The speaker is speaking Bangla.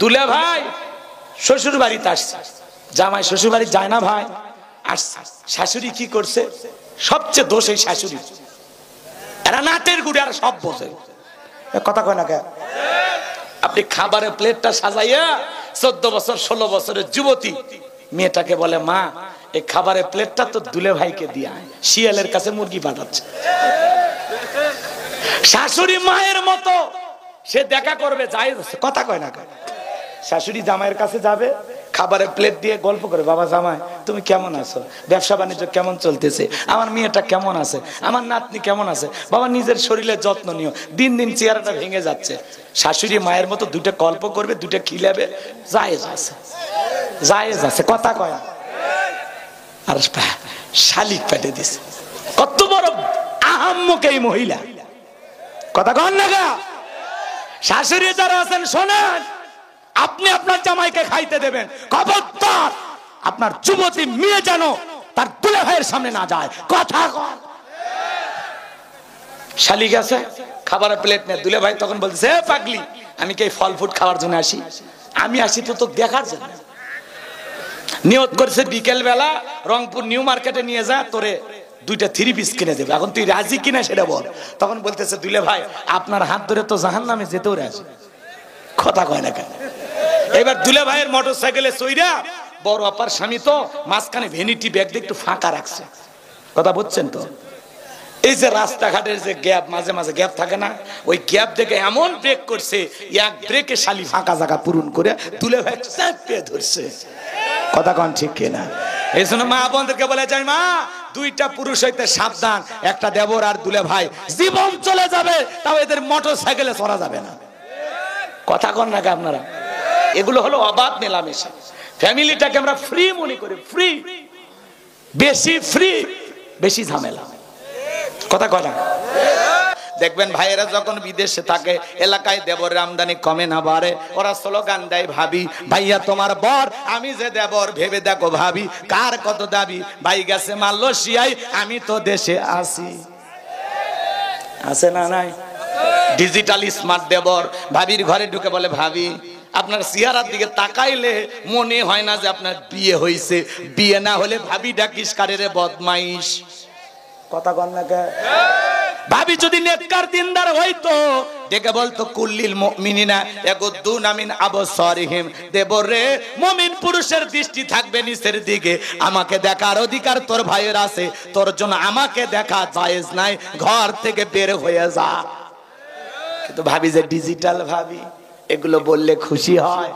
দুলে ভাই শ্বশুর বাড়িতে আসছে, জামাই শ্বশুর বাড়ি যায় না ভাই, আসছে। শাশুড়ি কি করছে? সবচেয়ে দোষ এই শাশুড়ি, এরা নাটের গুড়ে আর সব বোঝে। কথা কয় না কে? আপনি খাবারের প্লেটটা সাজাইয়া 14 বছর 16 বছরের যুবতী মেয়েটাকে বলে, মা এই খাবারের প্লেটটা তো দুলে ভাইকে দিয়া, শিয়ালের কাছে মুরগি পাঠাচ্ছে। শাশুড়ি মায়ের মতো, সে দেখা করবে, যাই কথা কয় না। শাশুড়ি জামাইয়ের কাছে যাবে, খাবারের প্লেট দিয়ে গল্প করে, বাবা জামাই তুমি কেমন আছো, ব্যবসা বাণিজ্য কেমন চলতেছে, আমার মেয়েটা কেমন আছে, আমার নাতনি কেমন আছে, বাবা নিজের শরীরের যত্ন নিও, দিন দিন চেহারাটা ভেঙে যাচ্ছে। শাশুড়ি মায়ের মতো দুটো গল্প করবে, দুটো খিলাবে, জায়েজ আছে, জায়েজ আছে, কথা কয়। আর শালিক পেটে দিছে, কত বড় আহাম্মক এই মহিলা, কথা কন না গা। শাশুড়ি যারা আছেন শোনেন, আপনি আপনার জামাইকে খাইতে দেবেন, খবরদার আপনার যুবতী মেয়ে যেন তার দুলে ভাইয়ের সামনে না যায়, কথা কন। শালিক আছে, খাবারের প্লেট নিয়ে, দুলে ভাই তখন বলতেছে, এ পাগলি আমি কি ফল ফুড খাওয়ার জন্য আসি? আমি আসি তো তোকে দেখার জন্য। নিয়ত করেছে বিকেল বেলা রংপুর নিউ মার্কেটে নিয়ে যা, তোরে 2টা 3 পিস কিনে দেবে, এখন তুই রাজি কিনা সেটা বল। তখন বলতেছে, দুলে ভাই আপনার হাত ধরে তো জাহান্নামে যেতেও রাজি, কথা কয় না কেন? এবার দুলে ভাইয়ের মোটর সাইকেলে চইরা, বড় আপার স্বামী তো মাঝখানে ভ্যানিটি ব্যাগ দিয়ে একটু ফাঁকা রাখছে, কথা বুঝছেন তো? এই যে রাস্তাঘাটের যে গ্যাপ, মাঝে মাঝে গ্যাপ থাকে না, ওই গ্যাপ দেখে এমন ব্রেক করছে, এক ব্রেকে শালি ফাঁকা জায়গা পূরণ করে দুলে ভাই চাপিয়ে ধরছে, কথা কন ঠিক কিনা? এই জন্য মা বোনদেরকে বলে যায়, মা 2টা পুরুষ হইতে সাবধান, একটা দেবর আর দুলে ভাই, জীবন চলে যাবে তাও এদের মোটর সাইকেলে চড়া যাবে না, কথা কন না আপনারা? এগুলো হলো অবাধ মেলামেশা। ফ্যামিলিটাকে আমরা ফ্রি মনে করি, ফ্রি, বেশি ফ্রি বেশি ঝামেলা, কথা কয় না? দেখবেন ভাইয়েরা যখন বিদেশে থাকে, এলাকায় দেবরের আমদানি কমে না বাড়ে, ওরা স্লোগান দেয়, ভাবি ভাইয়া তোমার বর, আমি যে দেবর, ভেবে দেখো ভাবি কার কত দাবি, ভাই গেছে মালয়েশিয়ায় আমি তো দেশে আসি, আছে না নাই? ডিজিটাল স্মার্ট দেবর ভাবির ঘরে ঢুকে বলে, ভাবি আপনার চেহারার দিকে তাকাইলে মনে হয় না যে আপনার বিয়ে হয়েছে, বিয়ে না হলে ভাবি ডাকিস কারে রে বদমাইশ, কথা কন না কে? ভাবি যদি নেককার দিনদার হইতো ডেকে বলতো, কুল্লিল মুমিনিনা ইয়াগুদ্দুনা মিন আবসারিহিম, দেবরে মুমিন পুরুষের দৃষ্টি থাকবে নিচের দিকে, আমাকে দেখার অধিকার তোর ভাইয়ের আছে, তোর জন্য আমাকে দেখা জায়েজ নাই, ঘর থেকে বের হয়ে যা। কিন্তু ভাবি যে ডিজিটাল ভাবি, এগুলো বললে খুশি হয়।